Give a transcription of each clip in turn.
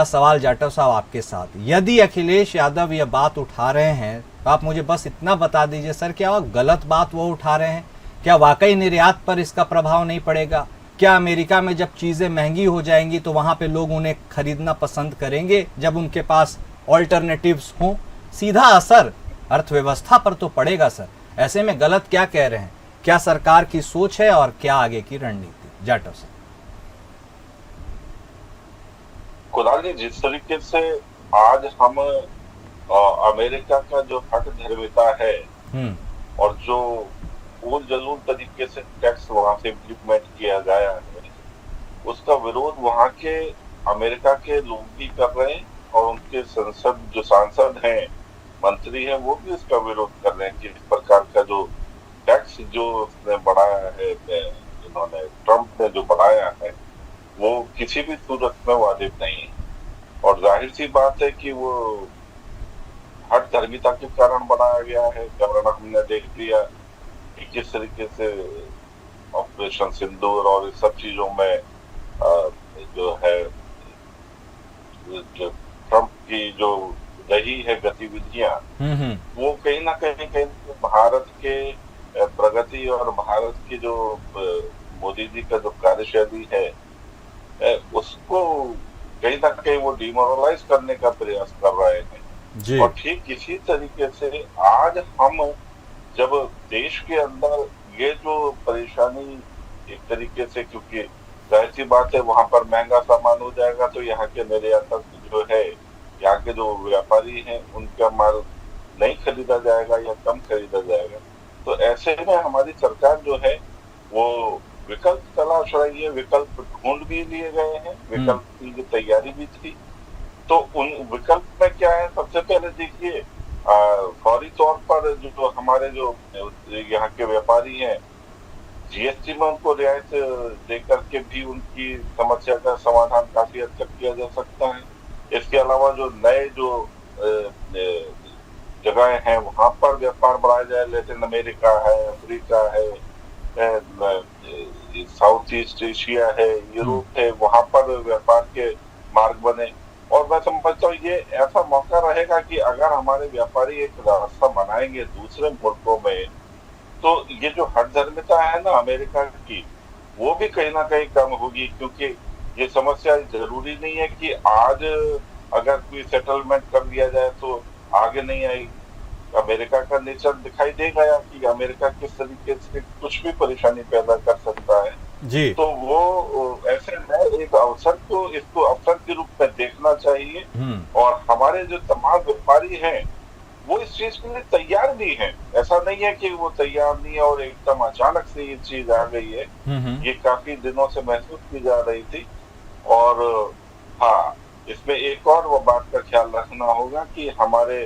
सवाल जाटव साहब आपके साथ, यदि अखिलेश यादव ये बात उठा रहे हैं तो आप मुझे बस इतना बता दीजिए सर, क्या गलत बात वो उठा रहे हैं? क्या वाकई निर्यात पर इसका प्रभाव नहीं पड़ेगा? क्या अमेरिका में जब चीज़ें महंगी हो जाएंगी तो वहाँ पे लोग उन्हें खरीदना पसंद करेंगे जब उनके पास ऑल्टरनेटिव्स हों? सीधा असर अर्थव्यवस्था पर तो पड़ेगा सर। ऐसे में गलत क्या कह रहे हैं? क्या सरकार की सोच है और क्या आगे की रणनीति? जाटव साहब। कुणाल जी, जिस तरीके से आज हम अमेरिका का जो हठधर्मिता है और जो उल जलूल तरीके से टैक्स वहां से इम्प्लीमेंट किया गया है, उसका विरोध वहां के अमेरिका के लोग भी कर रहे हैं और उनके संसद जो सांसद हैं, मंत्री हैं, वो भी इसका विरोध कर रहे हैं कि इस प्रकार का जो टैक्स जो उसने बढ़ाया है, इन्होंने ट्रम्प ने जो बढ़ाया है, वो किसी भी सूरत में वाजिब नहीं है। और जाहिर सी बात है कि वो हठधर्मिता के कारण बनाया गया है। कारण हमने देख लिया कि किस तरीके से ऑपरेशन सिंदूर और इस सब चीजों में जो है, जो ट्रम्प की जो रही है गतिविधियां, वो कहीं ना कहीं भारत के प्रगति और भारत की जो मोदी जी का जो कार्यशैली है, उसको कहीं ना कहीं वो डिमोरलाइज करने का प्रयास कर रहे हैं। और ठीक इसी तरीके से आज हम जब देश के अंदर ये जो परेशानी एक तरीके से, क्योंकि जाहिर सी बात है वहां पर महंगा सामान हो जाएगा तो यहाँ के निर्यातक जो है, यहाँ के जो व्यापारी हैं, उनका माल नहीं खरीदा जाएगा या कम खरीदा जाएगा। तो ऐसे में हमारी सरकार जो है वो विकल्प तलाश रही है। विकल्प ढूंढ भी लिए गए हैं, विकल्प की तैयारी भी थी। तो उन विकल्प में क्या है, सबसे पहले देखिए, फौरी तौर पर जो हमारे जो यहाँ के व्यापारी हैं, जीएसटी में उनको रियायत देकर के भी उनकी समस्या का समाधान काफी हद तक किया जा सकता है। इसके अलावा जो नए जो जगह हैं वहां पर व्यापार बढ़ाया जाए, लैटिन अमेरिका है, अफ्रीका है, साउथ ईस्ट एशिया है, यूरोप है, वहां पर व्यापार के मार्ग बने। और मैं समझता हूँ ये ऐसा मौका रहेगा कि अगर हमारे व्यापारी एक रास्ता बनाएंगे दूसरे मुल्कों में, तो ये जो हठधर्मिता है ना अमेरिका की, वो भी कहीं ना कहीं कम होगी। क्योंकि ये समस्या जरूरी नहीं है कि आज अगर कोई सेटलमेंट कर लिया जाए तो आगे नहीं आएगी। अमेरिका का नेचर दिखाई देगा या कि अमेरिका किस तरीके से कुछ भी परेशानी पैदा कर सकता है जी। तो वो ऐसे में एक अवसर को, इसको अवसर के रूप में देखना चाहिए। और हमारे जो तमाम व्यापारी हैं वो इस चीज के लिए तैयार भी हैं। ऐसा नहीं है कि वो तैयार नहीं है और एकदम अचानक से ये चीज आ गई है। ये काफी दिनों से महसूस की जा रही थी। और हाँ, इसमें एक और वो बात का ख्याल रखना होगा कि हमारे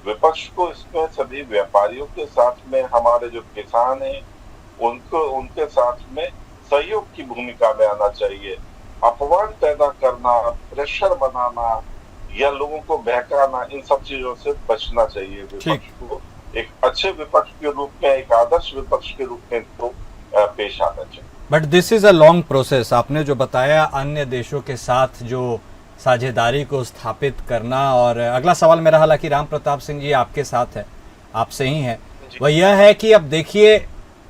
विपक्ष को इसमें सभी व्यापारियों के साथ में, हमारे जो किसान हैं उनको उनके साथ में सहयोग की भूमिका में आना चाहिए। अपवाद पैदा करना, प्रेशर बनाना या लोगों को बहकाना, इन सब चीजों से बचना चाहिए। विपक्ष को एक अच्छे विपक्ष के रूप में, एक आदर्श विपक्ष के रूप में इनको पेश आना चाहिए। But this is a long process. आपने जो बताया अन्य देशों के साथ जो साझेदारी को स्थापित करना, और अगला सवाल मेरा हालांकि राम प्रताप सिंह जी आपके साथ है, आपसे ही है, वह यह है कि अब देखिए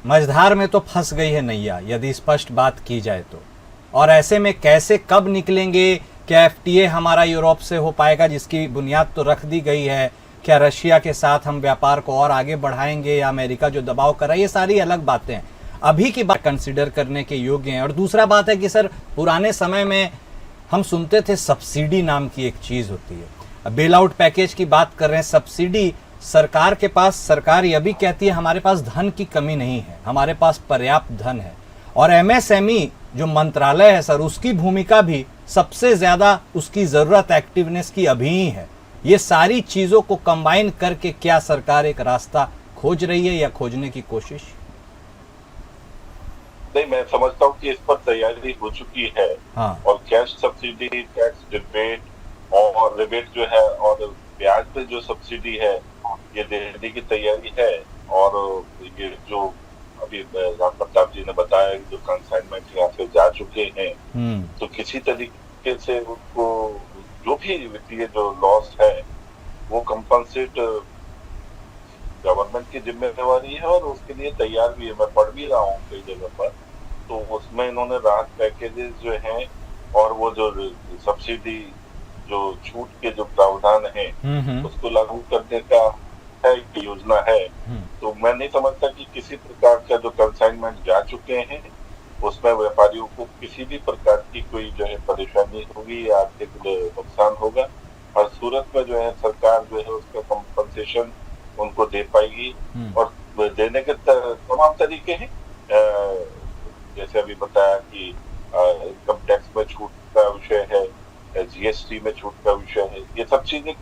मझधार में तो फंस गई है नैया, यदि स्पष्ट बात की जाए तो। और ऐसे में कैसे कब निकलेंगे? क्या एफटीए हमारा यूरोप से हो पाएगा जिसकी बुनियाद तो रख दी गई है? क्या रशिया के साथ हम व्यापार को और आगे बढ़ाएंगे या अमेरिका जो दबाव कर रहा है? ये सारी अलग बातें हैं, अभी की बात कंसिडर करने के योग्य हैं। और दूसरा बात है कि सर, पुराने समय में हम सुनते थे सब्सिडी नाम की एक चीज़ होती है। बेल आउट पैकेज की बात कर रहे हैं, सब्सिडी सरकार के पास, सरकार यह भी कहती है हमारे पास धन की कमी नहीं है, हमारे पास पर्याप्त धन है। और एमएसएमई जो मंत्रालय है सर, उसकी भूमिका भी सबसे ज़्यादा, उसकी ज़रूरत एक्टिवनेस की अभी ही है। ये सारी चीज़ों को कंबाइन करके क्या सरकार एक रास्ता खोज रही है या खोजने की कोशिश? नहीं, मैं समझता हूँ कि इस पर तैयारी हो चुकी है। हाँ। और कैश सब्सिडी, टैक्स रिबेट और रिबेट जो है और ब्याज पे जो सब्सिडी है, ये देने की तैयारी है। और ये जो अभी राम प्रताप जी ने बताया, जो कंसाइनमेंट यहाँ से जा चुके हैं, तो किसी तरीके से उनको जो भी वित्तीय जो लॉस है वो कंपनसेट गवर्नमेंट की जिम्मेदारी है और उसके लिए तैयार भी है। मैं पढ़ भी रहा हूँ कई जगह पर, तो उसमें इन्होंने राहत पैकेजेस जो हैं और वो जो सब्सिडी जो छूट के जो प्रावधान है उसको लागू करने का है योजना है। तो मैं नहीं समझता कि किसी प्रकार का जो कंसाइनमेंट जा चुके हैं उसमें व्यापारियों को किसी भी प्रकार की कोई जो है परेशानी होगी या आर्थिक नुकसान होगा। और सूरत में जो है सरकार जो है उसका कंपनसेशन उनको दे पाएगी और देने के तमाम तरीके हैं। जैसे अभी बताया कि इनकम टैक्स में छूट का विषय है, जीएसटी में छूट का विषय है, ये सब चीजें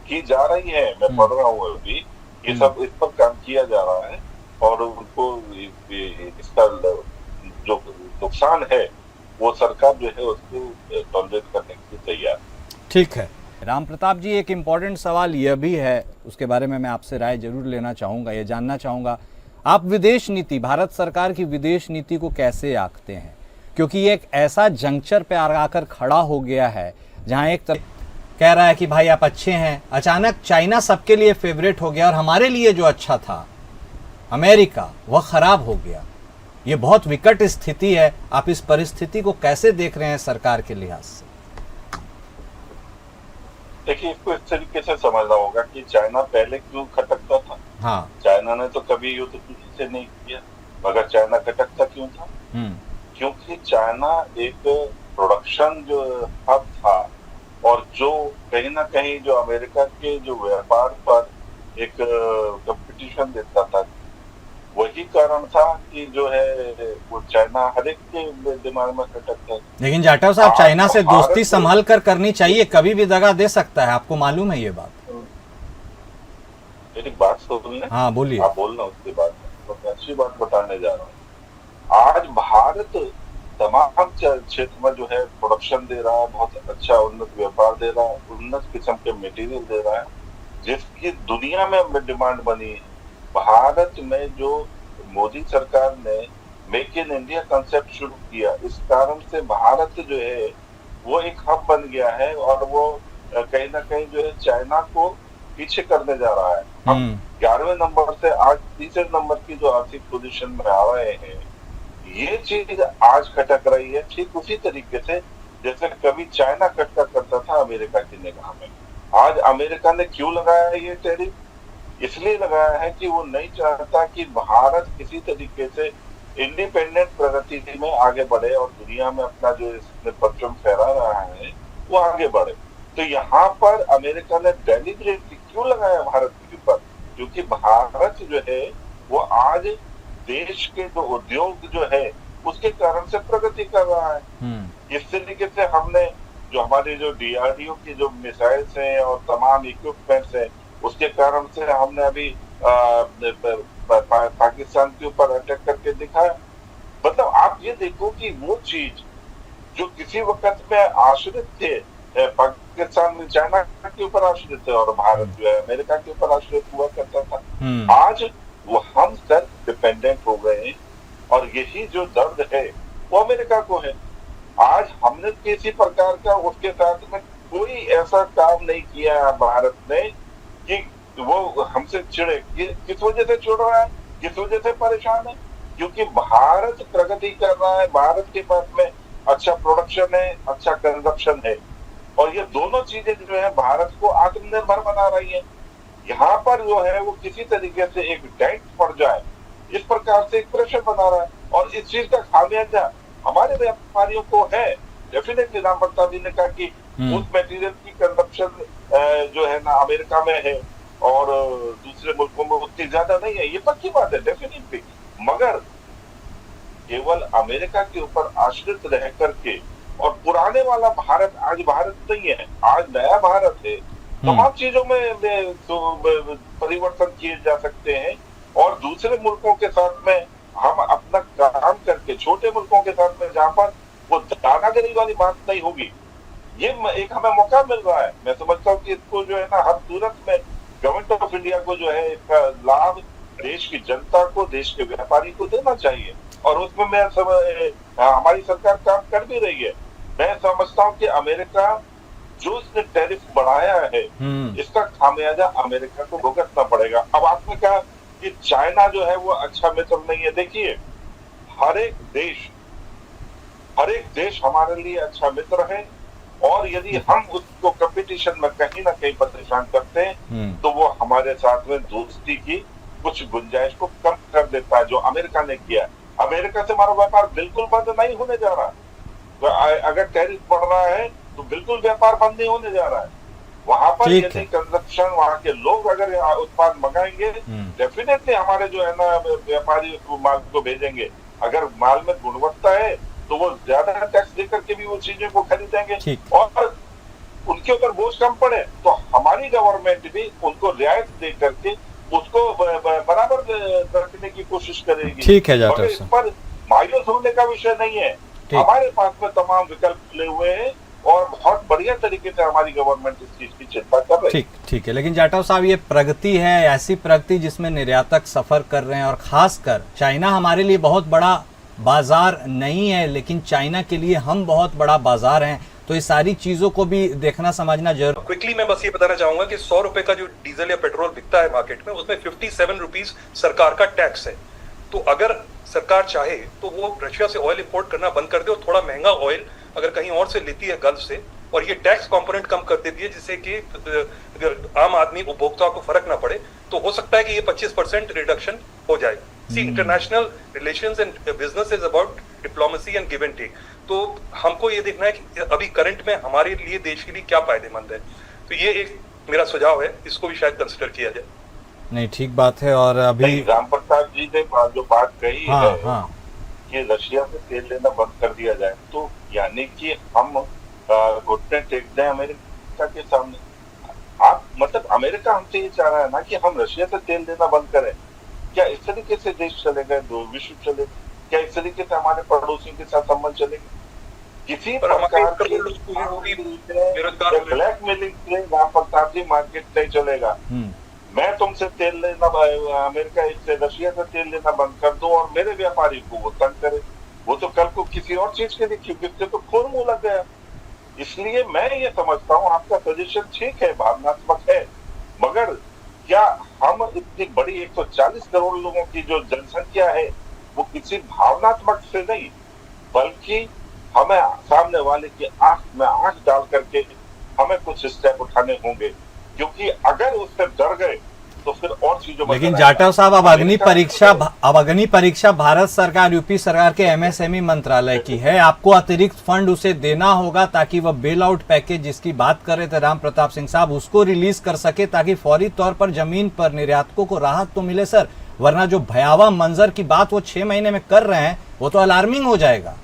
की जा रही है। मैं पढ़ रहा हूँ अभी, ये सब इस पर काम किया जा रहा है और उनको इसका जो नुकसान है वो सरकार जो है उसको टॉलरेट करने के लिए तैयार। ठीक है राम प्रताप जी, एक इम्पॉर्टेंट सवाल यह भी है, उसके बारे में मैं आपसे राय जरूर लेना चाहूँगा, ये जानना चाहूँगा आप विदेश नीति, भारत सरकार की विदेश नीति को कैसे आंकते हैं? क्योंकि ये एक ऐसा जंक्चर पे आकर खड़ा हो गया है जहाँ एक तरफ कह रहा है कि भाई आप अच्छे हैं, अचानक चाइना सबके लिए फेवरेट हो गया और हमारे लिए जो अच्छा था अमेरिका वह खराब हो गया। ये बहुत विकट स्थिति है, आप इस परिस्थिति को कैसे देख रहे हैं सरकार के लिहाज से? देखिए, इसको इस तरीके से समझना होगा कि चाइना पहले क्यों खटकता था। हाँ, चाइना ने तो कभी युद्ध किसी से नहीं किया, मगर चाइना खटकता क्यों था? क्योंकि चाइना एक प्रोडक्शन जो हब था और जो कहीं ना कहीं जो अमेरिका के जो व्यापार पर एक कंपटीशन देता था, वही कारण था कि जो है वो चाइना हर एक के दिमाग में खटकता है। लेकिन जाटव साहब, चाइना से दोस्ती संभाल कर करनी चाहिए, कभी भी दगा दे सकता है, आपको मालूम है ये बात? मेरी बात सुन लें। हाँ बोलिए। आप बोलना, उसके बाद तो मैं अच्छी बात बताने जा रहा हूँ। आज भारत तमाम क्षेत्र में जो है प्रोडक्शन दे रहा है, बहुत अच्छा उन्नत व्यापार दे रहा है, उन्नत किस्म के मटेरियल दे रहा है, जिसकी दुनिया में डिमांड बनी है। भारत में जो मोदी सरकार ने मेक इन इंडिया कंसेप्ट शुरू किया, इस कारण से भारत जो है वो एक हब बन गया है और वो कहीं ना कहीं जो है चाइना को पीछे करने जा रहा है। हम 11वें नंबर से आज 3रे नंबर की जो आर्थिक पोजीशन में आ रहे हैं, ये चीज आज खटक रही है ठीक उसी तरीके से जैसे कभी चाइना खटका करता था अमेरिका की निगाह में। आज अमेरिका ने क्यों लगाया है ये टैरिफ? इसलिए लगाया है कि वो नहीं चाहता कि भारत किसी तरीके से इंडिपेंडेंट प्रगति में आगे बढ़े और दुनिया में अपना जो इसमें परचम फहरा रहा है वो आगे बढ़े। तो यहाँ पर अमेरिका ने डेलिब्रेटली क्यों लगाया भारत के ऊपर? क्योंकि भारत जो है वो आज देश के जो उद्योग जो है उसके कारण से प्रगति कर रहा है। इस तरीके से हमने जो हमारे जो डीआरडीओ की जो मिसाइल्स हैं और तमाम इक्विपमेंट्स हैं, उसके कारण से हमने अभी पाकिस्तान के ऊपर अटैक करके दिखाया। मतलब आप ये देखो कि वो चीज जो किसी वक्त में आश्रित थे, पाकिस्तान में चाइना के ऊपर आश्रित थे और भारत जो है अमेरिका के ऊपर आश्रित हुआ करता था, आज वो हम सेल्फ डिपेंडेंट हो गए हैं और यही जो दर्द है वो अमेरिका को है। आज हमने किसी प्रकार का उसके साथ में कोई ऐसा काम नहीं किया भारत ने कि वो हमसे चिड़े। किस वजह से चिड़ रहा है, किस वजह से परेशान है? क्योंकि भारत प्रगति कर रहा है, भारत के पास में अच्छा प्रोडक्शन है, अच्छा कंजप्शन है और ये दोनों चीजें जो है भारत को आत्मनिर्भर बना रही है। यहाँ पर जो है वो किसी तरीके से एक डेंट पड़ जाए, इस प्रकार से एक प्रेशर बना रहा है और इस चीज का खामियाजा हमारे व्यापारियों को है। डेफिनेटली राम प्रताप जी ने कहा कि उस मटेरियल की कंजप्शन जो है ना अमेरिका में है और दूसरे मुल्कों में उतनी ज्यादा नहीं है, ये पक्की बात है डेफिनेटली। मगर केवल अमेरिका के ऊपर आश्रित रह करके और पुराने वाला भारत आज भारत नहीं है, आज नया भारत है। तमाम चीजों में परिवर्तन किए जा सकते हैं और दूसरे मुल्कों के साथ में हम अपना काम करके, छोटे मुल्कों के साथ में जहाँ पर वो दादागिरी वाली बात नहीं होगी, ये एक हमें मौका मिल रहा है। मैं समझता हूँ कि इसको जो है ना हर सूरत में गवर्नमेंट ऑफ इंडिया को जो है इसका लाभ देश की जनता को, देश के व्यापारी को देना चाहिए और उसमें हमारी सरकार काम कर भी रही है। मैं समझता हूँ कि अमेरिका जो इसने टैरिफ बढ़ाया है इसका खामियाजा अमेरिका को भुगतना पड़ेगा। अब आपने कहा कि चाइना जो है वो अच्छा मित्र नहीं है। देखिए, हर एक देश हमारे लिए अच्छा मित्र है, और यदि हम उसको कंपटीशन में कहीं ना कहीं परेशान करते हैं तो वो हमारे साथ में दोस्ती की कुछ गुंजाइश को कम कर देता है, जो अमेरिका ने किया। अमेरिका से हमारा व्यापार बिल्कुल बंद नहीं होने जा रहा। तो अगर टैरिफ बढ़ रहा है तो बिल्कुल व्यापार बंद नहीं होने जा रहा है। वहां पर यदि कंजप्शन, वहां के लोग अगर उत्पाद मंगाएंगे, डेफिनेटली हमारे जो है ना व्यापारी माल को भेजेंगे। अगर माल में गुणवत्ता है तो वो ज्यादा टैक्स देकर के भी वो चीजों को खरीदेंगे, और उनके ऊपर बोझ कम पड़े तो हमारी गवर्नमेंट भी उनको रियायत दे करके उसको बराबर रखने की कोशिश करेगी। ठीक है और इस पर मायूस होने का विषय नहीं है। हमारे पास में तमाम विकल्प खुले हुए हैं और बहुत बढ़िया तरीके से हमारी गवर्नमेंट इस चीज की चिंता कर रही है। ठीक है, लेकिन जाटव साहब, ये प्रगति है, ऐसी प्रगति जिसमें निर्यातक सफर कर रहे हैं, और खासकर चाइना हमारे लिए बहुत बड़ा बाजार नहीं है, लेकिन चाइना के लिए हम बहुत बड़ा बाजार हैं। तो इस सारी चीजों को भी देखना समझना जरूर। क्विकली मैं बस ये बताना चाहूंगा कि 100 रुपए का जो डीजल या पेट्रोल बिकता है मार्केट में, उसमें 57 रुपीज सरकार का टैक्स है। तो अगर सरकार चाहे तो वो रशिया से ऑयल इंपोर्ट करना बंद कर दे और थोड़ा महंगा ऑयल अगर कहीं और से लेती है गल्फ से, और ये टैक्स कंपोनेंट कम कर देती है जिससे कि आम आदमी उपभोक्ता को फर्क ना पड़े, तो हो सकता है कि ये 25% रिडक्शन हो जाए। See, international relations and business is about diplomacy and give and take. तो हमको ये देखना है कि अभी करंट में हमारे लिए, देश के लिए क्या फायदेमंद है। तो ये एक मेरा सुझाव है, इसको भी शायद कंसिडर किया जाए। नहीं, ठीक बात है। और अभी राम प्रसाद जी ने जो बात कही है कि रशिया से तेल लेना बंद कर दिया जाए, तो यानी कि हम घुटने टेक दें अमेरिका के सामने। आप मतलब अमेरिका हमसे ये चाह रहा है ना कि हम रशिया से तेल लेना बंद करें। क्या इस तरीके से देश चलेगा, दो विश्व चलेगा? क्या इस तरीके से हमारे पड़ोसियों के साथ संबंध चलेगा? किसी प्रकार की ब्लैकमेलिंग से राम प्रसाद जी मार्केट नहीं चलेगा। मैं तुमसे तेल लेना, अमेरिका इससे रशिया से तेल लेना बंद कर दूं और मेरे व्यापारी को वो तंग करे, वो तो कल को किसी और चीज के लिए, क्योंकि इससे तो खून मुंह लग गया। इसलिए मैं ये समझता हूँ आपका सजेशन ठीक है, भावनात्मक है, मगर क्या हम इतनी बड़ी 140 करोड़ लोगों की जो जनसंख्या है वो किसी भावनात्मक से नहीं, बल्कि हमें सामने वाले की आंख में आंख डाल करके हमें कुछ स्टेप उठाने होंगे, क्योंकि अगर उससे डर गए तो फिर और चीजों में। लेकिन जाटव साहब, अब अग्नि परीक्षा भारत सरकार, यूपी सरकार के एमएसएमई मंत्रालय की है। आपको अतिरिक्त फंड उसे देना होगा ताकि वह बेल आउट पैकेज जिसकी बात कर रहे थे राम प्रताप सिंह साहब, उसको रिलीज कर सके, ताकि फौरी तौर पर जमीन पर निर्यातकों को राहत तो मिले सर। वरना जो भयावह मंजर की बात वो 6 महीने में कर रहे हैं, वो तो अलार्मिंग हो जाएगा।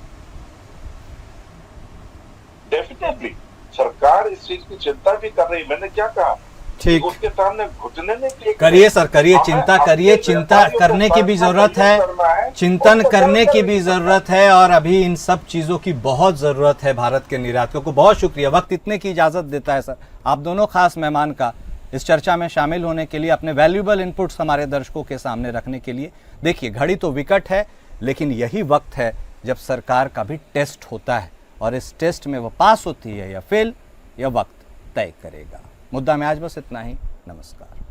डेफिनेटली सरकार इस चीज की चिंता भी कर रही। मैंने क्या कहा, ठीक, उसके सामने घुटने नहीं करिए सर, करिए, चिंता करिए, चिंता करने की भी जरूरत है, चिंतन करने की भी जरूरत है, और अभी इन सब चीजों की बहुत जरूरत है भारत के निर्यातकों को। बहुत शुक्रिया, वक्त इतने की इजाजत देता है सर आप दोनों खास मेहमान का इस चर्चा में शामिल होने के लिए, अपने वैल्यूएबल इनपुट्स हमारे दर्शकों के सामने रखने के लिए। देखिए, घड़ी तो विकट है, लेकिन यही वक्त है जब सरकार का भी टेस्ट होता है, और इस टेस्ट में वो पास होती है या फेल, यह वक्त तय करेगा। मुद्दा में आज बस इतना ही। नमस्कार।